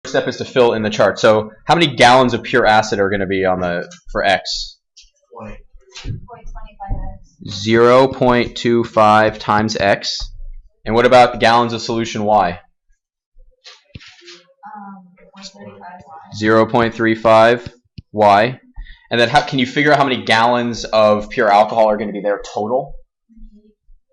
step is to fill in the chart. So how many gallons of pure acid are going to be on the for x? 20. 0.25 times x. And what about the gallons of solution y? 0.35 y. And then how can you figure out how many gallons of pure alcohol are going to be there total?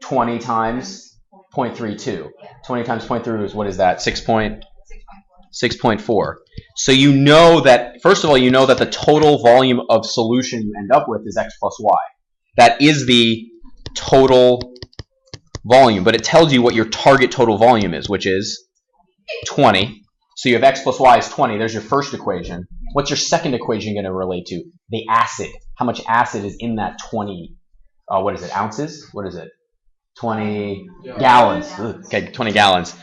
20 times 0.32. 20 times 0.3 is, what is that? 6.4. So you know that, first of all, you know that the total volume of solution you end up with is x plus y. That is the total volume, but it tells you what your target total volume is, which is 20. So you have x plus y is 20. There's your first equation. What's your second equation going to relate to? The acid. How much acid is in that 20, what is it, ounces? What is it? 20 gallons. Ugh, okay, 20 gallons.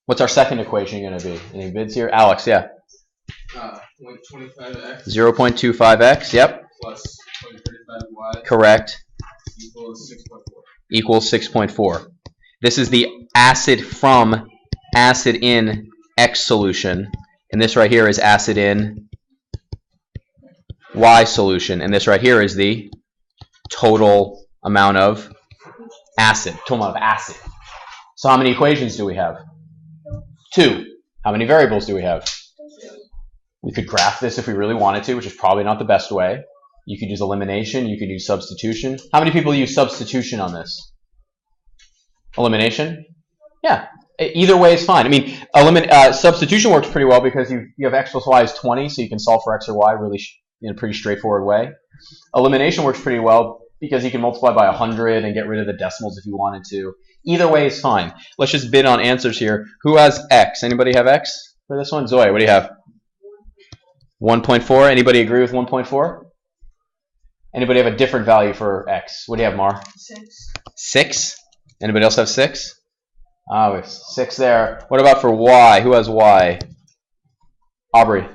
What's our second equation going to be? Any bids here? Alex, yeah. 0.25x. 0.25x, yep. Plus 0.35y. Correct. Equals 6.4. Equals 6.4. This is the acid from acid in X solution. And this right here is acid in Y solution. And this right here is the total amount of acid. Total amount of acid. So how many equations do we have? 2. How many variables do we have? We could graph this if we really wanted to, which is probably not the best way. You could use elimination. You could use substitution. How many people use substitution on this? Elimination? Yeah. Either way is fine. I mean, substitution works pretty well because you have x plus y is 20, so you can solve for x or y really in a pretty straightforward way. Elimination works pretty well because you can multiply by 100 and get rid of the decimals if you wanted to. Either way is fine. Let's just bid on answers here. Who has x? Anybody have x for this one? Zoe, what do you have? 1.4. Anybody agree with 1.4? Anybody have a different value for x? What do you have, Mar? 6. 6? Anybody else have 6? Ah, we have 6 there. What about for y? Who has y? Aubrey?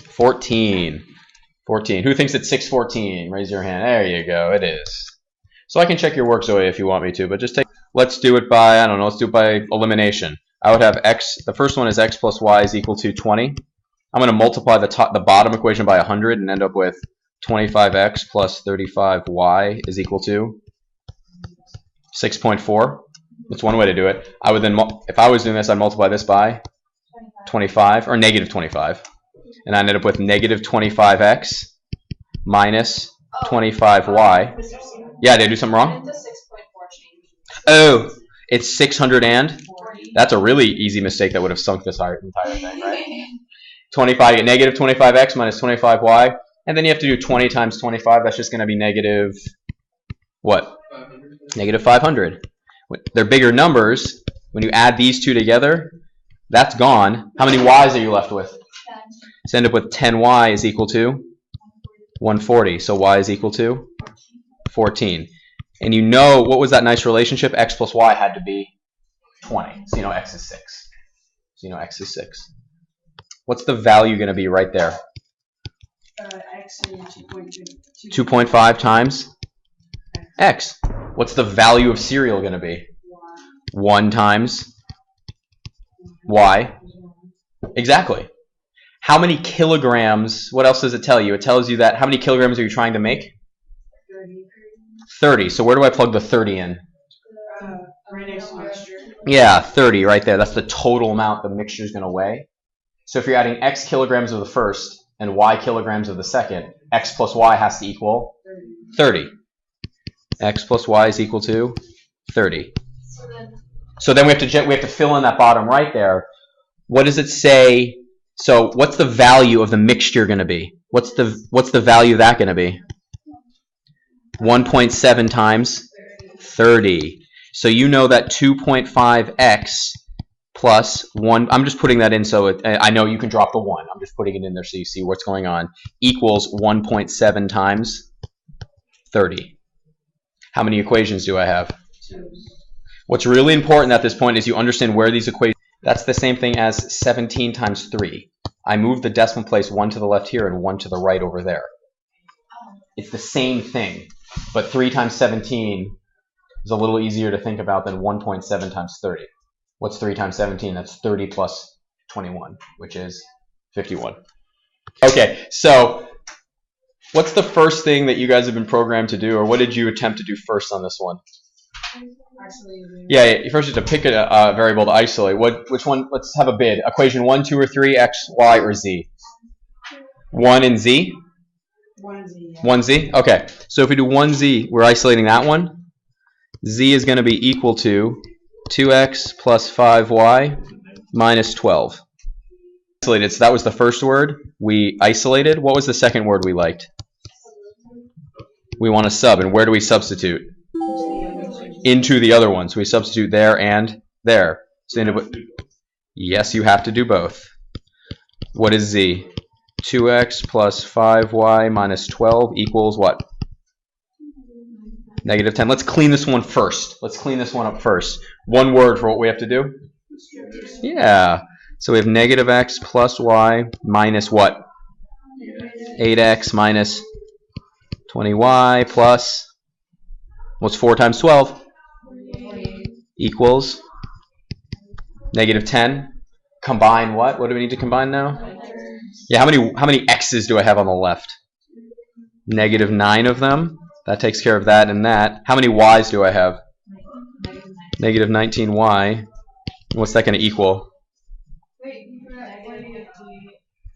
14. 14. Who thinks it's 614? Raise your hand. There you go. It is. So I can check your work, Zoe, if you want me to, but just take. Let's do it by, I don't know, let's do it by elimination. I would have x, the first one is x plus y is equal to 20. I'm going to multiply the bottom equation by 100 and end up with 25x plus 35y is equal to 6.4. That's one way to do it. I would then, if I was doing this, I'd multiply this by 25, or negative 25. And I end up with negative 25x minus 25y. Yeah, did I do something wrong? Oh, it's 600 and? That's a really easy mistake that would have sunk this entire thing, right? 25, you get negative 25x minus 25y. And then you have to do 20 times 25. That's just going to be negative, what? 500. Negative 500. They're bigger numbers. When you add these two together, that's gone. How many y's are you left with? 10. So end up with 10y is equal to 140. So y is equal to 14. And you know, what was that nice relationship? X plus y had to be 20. So you know x is 6. So you know x is 6. What's the value going to be right there? X is 2.2. 2.5 times x. What's the value of cereal going to be? 1 times y. Exactly. How many kilograms, what else does it tell you? It tells you that how many kilograms are you trying to make? 30. So where do I plug the 30 in? Right next to mixture. Yeah, 30 right there. That's the total amount the mixture is going to weigh. So if you're adding x kilograms of the first and y kilograms of the second, x plus y has to equal 30. X plus y is equal to 30. So then we have to fill in that bottom right there. What does it say? So what's the value of the mixture going to be? What's the value of that going to be? 1.7 times 30. So you know that 2.5x plus 1, I'm just putting that in so I know you can drop the 1. I'm just putting it in there so you see what's going on, equals 1.7 times 30. How many equations do I have? 2. What's really important at this point is you understand where these equations, that's the same thing as 17 times 3. I moved the decimal place 1 to the left here and 1 to the right over there. It's the same thing, but 3 times 17 is a little easier to think about than 1.7 times 30. What's 3 times 17? That's 30 plus 21, which is 51. Okay, so what's the first thing that you guys have been programmed to do, or what did you attempt to do first on this one? Yeah, you first have to pick a variable to isolate. Which one? Let's have a bid. Equation 1, 2, or 3, x, y, or z? 1 and z? 1z. Yeah. 1z? Okay, so if we do 1z, we're isolating that one. Z is going to be equal to 2x plus 5y minus 12. Isolated, so that was the first word we isolated. What was the second word we liked? We want to sub, and where do we substitute? Into the other one. So we substitute there and there. So yes, you have to do both. What is z? 2x plus 5y minus 12 equals what? Negative 10. Let's clean this one first. Let's clean this one up first. One word for what we have to do? Yeah. So we have negative x plus y minus what? 8x minus 20y plus, what's 4 times 12? Equals negative 10. Combine what? What do we need to combine now? Yeah, how many x's do I have on the left? Negative 9 of them. That takes care of that and that. How many y's do I have? Negative 19y. What's that going to equal?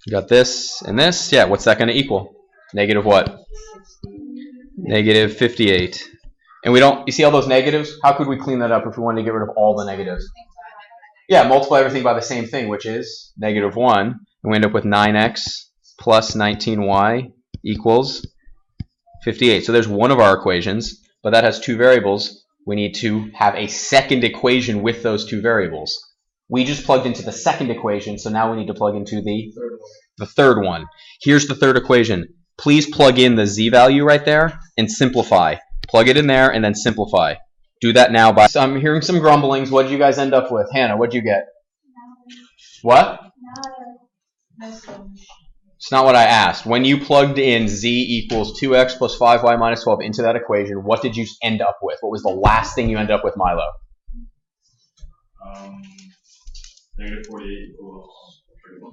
You got this and this. Yeah, what's that going to equal? Negative what? Negative 58. And we don't, you see all those negatives? How could we clean that up if we wanted to get rid of all the negatives? Yeah, multiply everything by the same thing, which is negative 1. And we end up with 9x plus 19y equals 58. So there's one of our equations, but that has two variables. We need to have a second equation with those two variables. We just plugged into the second equation, so now we need to plug into the third one. Here's the third equation. Please plug in the z value right there and simplify. Plug it in there and then simplify. Do that now. So I'm hearing some grumblings. What did you guys end up with? Hannah, what did you get? What? It's not what I asked. When you plugged in z equals 2x plus 5y minus 12 into that equation, what did you end up with? What was the last thing you ended up with, Milo? Negative 48 equals 31.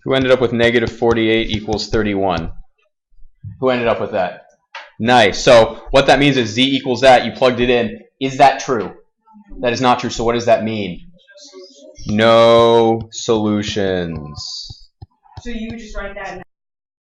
Who ended up with negative 48 equals 31? Who ended up with that? Nice. So what that means is z equals that. You plugged it in. Is that true? That is not true. So what does that mean? No solutions. So you would just write that.